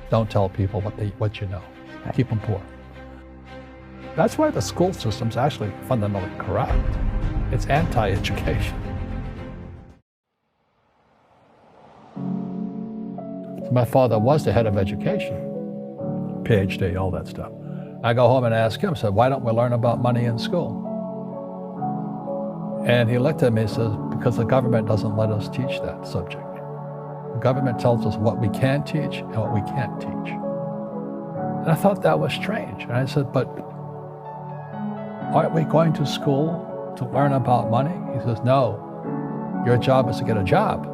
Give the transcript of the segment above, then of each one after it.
Don't tell people what you know. Right. Keep them poor. That's why the school system's actually fundamentally corrupt. It's anti-education. So my father was the head of education, PhD, all that stuff. I go home and ask him, said, why don't we learn about money in school? And he looked at me and says, because the government doesn't let us teach that subject. The government tells us what we can teach and what we can't teach. And I thought that was strange. And I said, but aren't we going to school to learn about money? He says, no, your job is to get a job.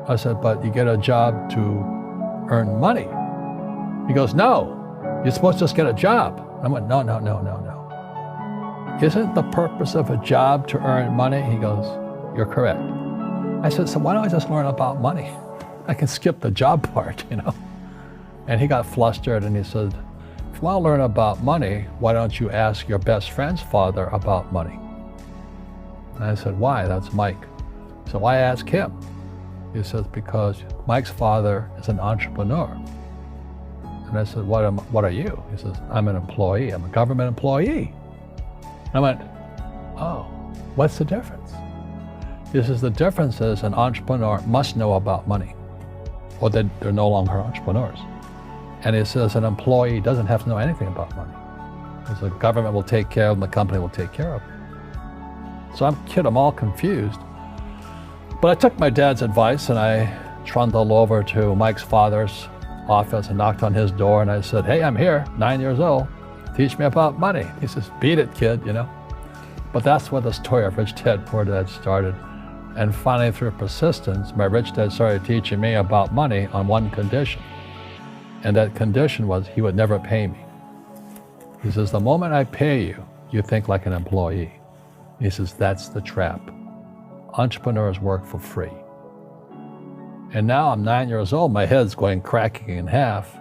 I said, but you get a job to earn money. He goes, no, you're supposed to just get a job. I went, no. Isn't the purpose of a job to earn money? He goes, you're correct. I said, so why don't I just learn about money? I can skip the job part, you know? And he got flustered and he said, if you want to learn about money, why don't you ask your best friend's father about money? And I said, why? That's Mike. So why ask him? He says, because Mike's father is an entrepreneur. And I said, what are you? He says, I'm an employee. I'm a government employee. I went, oh, what's the difference? He says, the difference is an entrepreneur must know about money, or they're no longer entrepreneurs. And he says an employee doesn't have to know anything about money, because the government will take care of them, the company will take care of them. So I'm all confused. But I took my dad's advice and I trundled over to Mike's father's office and knocked on his door and I said, hey, I'm here, 9 years old. Teach me about money. He says, beat it, kid, you know. But that's where the story of Rich Dad, Poor Dad started. And finally, through persistence, my rich dad started teaching me about money on one condition. And that condition was he would never pay me. He says, the moment I pay you, you think like an employee. He says, that's the trap. Entrepreneurs work for free. And now I'm 9 years old, my head's cracking in half.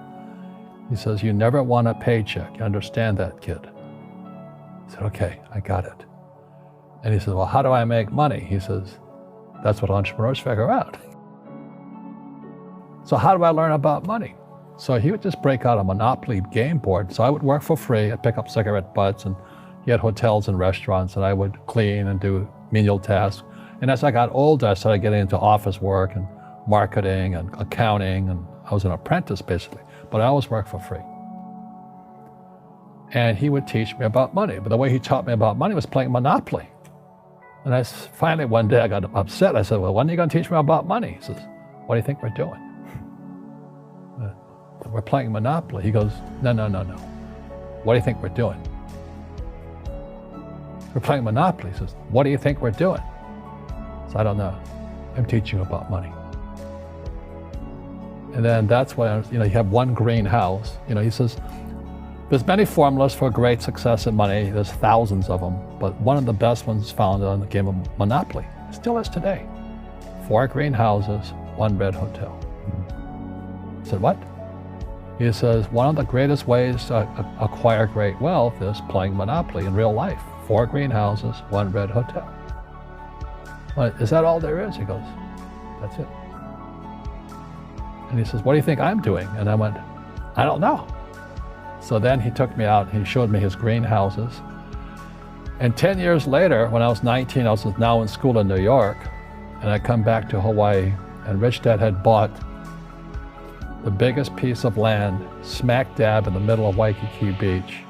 He says, you never want a paycheck. You understand that, kid? I said, okay, I got it. And he says, well, how do I make money? He says, that's what entrepreneurs figure out. So how do I learn about money? So he would just break out a Monopoly game board. So I would work for free. I'd pick up cigarette butts, and he had hotels and restaurants, and I would clean and do menial tasks. And as I got older, I started getting into office work and marketing and accounting, and I was an apprentice basically, but I always worked for free. And he would teach me about money, but the way he taught me about money was playing Monopoly. And finally one day I got upset. I said, well, when are you going to teach me about money? He says, what do you think we're doing? We're playing Monopoly. He goes, no. What do you think we're doing? We're playing Monopoly. He says, what do you think we're doing? So I don't know. I'm teaching you about money. And then that's when, you have one greenhouse. He says, there's many formulas for great success in money. There's thousands of them, but one of the best ones found on the game of Monopoly. It still is today. 4 greenhouses, 1 red hotel. I said, what? He says, one of the greatest ways to acquire great wealth is playing Monopoly in real life. 4 greenhouses, 1 red hotel. Well, is that all there is? He goes, that's it. And he says, what do you think I'm doing? And I went, I don't know. So then he took me out and he showed me his greenhouses. And 10 years later, when I was 19, I was now in school in New York, and I come back to Hawaii, and Rich Dad had bought the biggest piece of land smack dab in the middle of Waikiki Beach.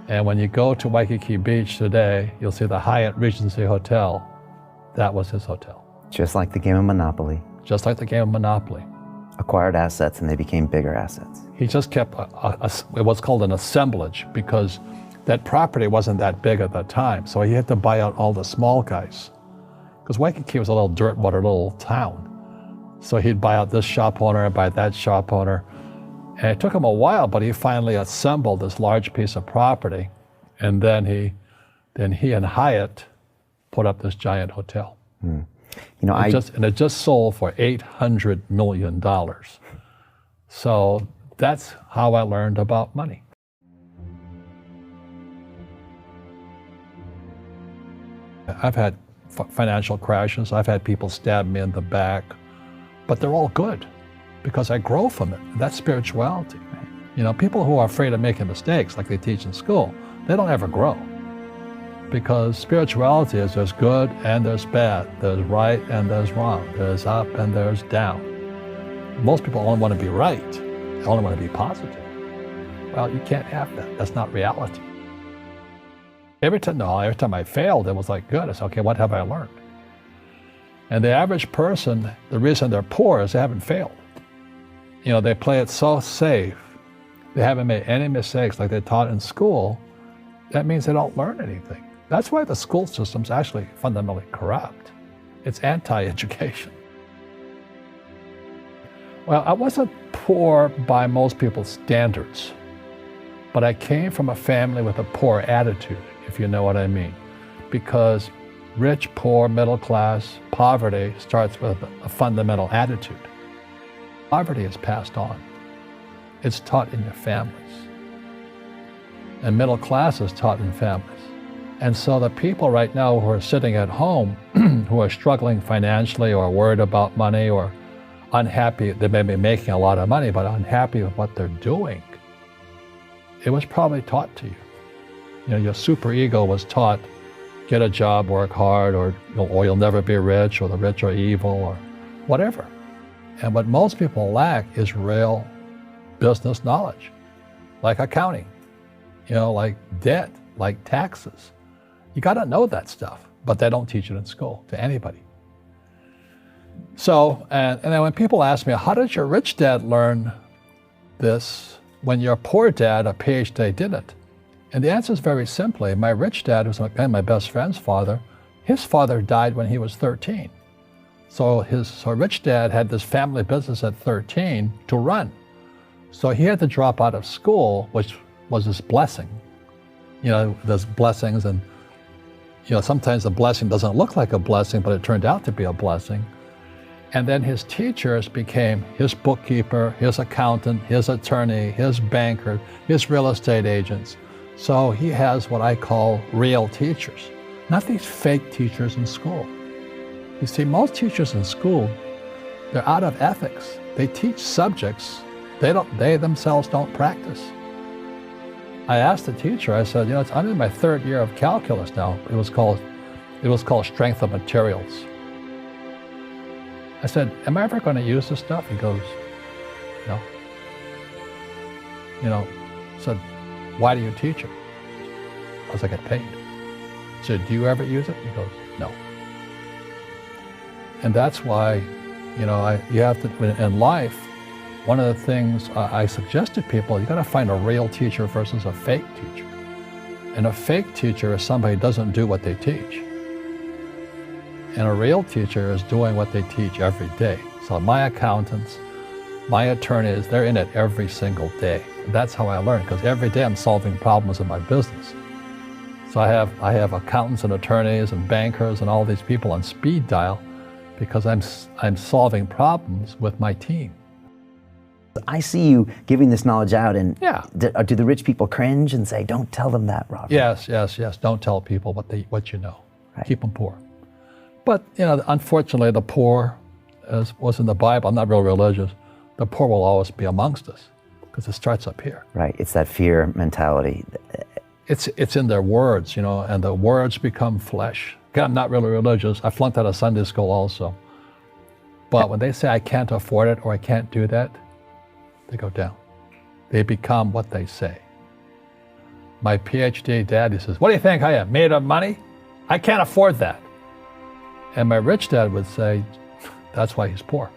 And when you go to Waikiki Beach today, you'll see the Hyatt Regency Hotel. That was his hotel. Just like the game of Monopoly. Just like the game of Monopoly. Acquired assets and they became bigger assets. He just kept what's called an assemblage, because that property wasn't that big at the time. So he had to buy out all the small guys. Because Waikiki was a little dirt water little town. So he'd buy out this shop owner and buy that shop owner. And it took him a while, but he finally assembled this large piece of property. And then he and Hyatt put up this giant hotel. It just sold for $800 million. So that's how I learned about money. I've had financial crashes. I've had people stab me in the back, but they're all good. because I grow from it. That's spirituality. People who are afraid of making mistakes, like they teach in school, they don't ever grow. Because spirituality is there's good and there's bad, there's right and there's wrong, there's up and there's down. Most people only want to be right, they only want to be positive. Well, you can't have that. That's not reality. Every time I failed, it was like, good. I said, okay, what have I learned? And the average person, the reason they're poor is they haven't failed. They play it so safe. They haven't made any mistakes like they taught in school. That means they don't learn anything. That's why the school system's actually fundamentally corrupt. It's anti-education. Well, I wasn't poor by most people's standards, but I came from a family with a poor attitude, if you know what I mean. Because rich, poor, middle class, poverty starts with a fundamental attitude. Poverty is passed on. It's taught in your families. And middle class is taught in families. And so the people right now who are sitting at home, who are struggling financially or worried about money or unhappy, they may be making a lot of money, but unhappy with what they're doing, it was probably taught to you. Your superego was taught, get a job, work hard, or you'll never be rich, or the rich are evil, or whatever. And what most people lack is real business knowledge, like accounting, like debt, like taxes. You got to know that stuff, but they don't teach it in school to anybody. So, and then when people ask me, how did your rich dad learn this when your poor dad, a PhD, didn't? And the answer is very simply, my rich dad, who's my best friend's father, his father died when he was 13. So rich dad had this family business at 13 to run. So he had to drop out of school, which was his blessing. There's blessings, and sometimes the blessing doesn't look like a blessing, but it turned out to be a blessing. And then his teachers became his bookkeeper, his accountant, his attorney, his banker, his real estate agents. So he has what I call real teachers, not these fake teachers in school. You see, most teachers in school, they're out of ethics. They teach subjects they themselves don't practice. I asked the teacher, I said, I'm in my third year of calculus now. It was called strength of materials. I said, am I ever going to use this stuff? He goes, no. I said, why do you teach it? Because I get paid. I said, do you ever use it? He goes, no. And that's why, you have to, in life, one of the things I suggest to people, you got to find a real teacher versus a fake teacher. And a fake teacher is somebody who doesn't do what they teach. And a real teacher is doing what they teach every day. So my accountants, my attorneys, they're in it every single day. That's how I learn, because every day I'm solving problems in my business. So I have accountants and attorneys and bankers and all these people on speed dial because I'm solving problems with my team. I see you giving this knowledge out, and yeah. Do the rich people cringe and say, don't tell them that, Robert? Yes. Don't tell people what you know. Right. Keep them poor. But, unfortunately, the poor, as was in the Bible, I'm not real religious, the poor will always be amongst us because it starts up here. Right. It's that fear mentality. It's in their words, and the words become flesh. Again, I'm not really religious. I flunked out of Sunday school also. But when they say I can't afford it or I can't do that, they go down. They become what they say. My PhD daddy says, what do you think I am, made of money? I can't afford that. And my rich dad would say, that's why he's poor.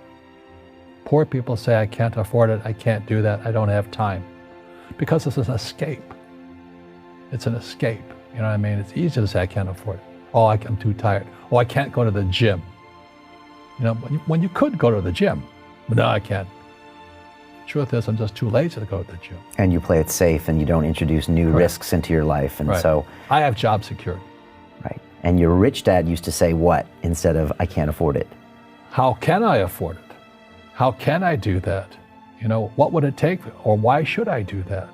Poor people say, I can't afford it, I can't do that, I don't have time. Because it's an escape. It's an escape, you know what I mean? It's easy to say, I can't afford it. Oh, I'm too tired. Oh, I can't go to the gym. When you could go to the gym, but no, I can't. Truth is, I'm just too lazy to go to the gym. And you play it safe and you don't introduce new risks into your life. And so I have job security. Right. And your rich dad used to say what instead of, I can't afford it? How can I afford it? How can I do that? What would it take, or why should I do that?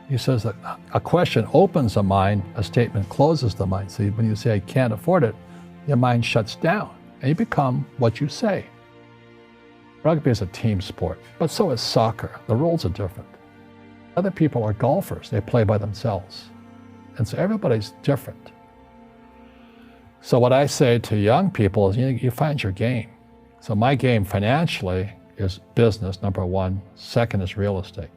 He says that a question opens the mind, a statement closes the mind. So when you say, I can't afford it, your mind shuts down and you become what you say. Rugby is a team sport, but so is soccer. The rules are different. Other people are golfers. They play by themselves. And so everybody's different. So what I say to young people is you find your game. So my game financially is business, number one. Second is real estate.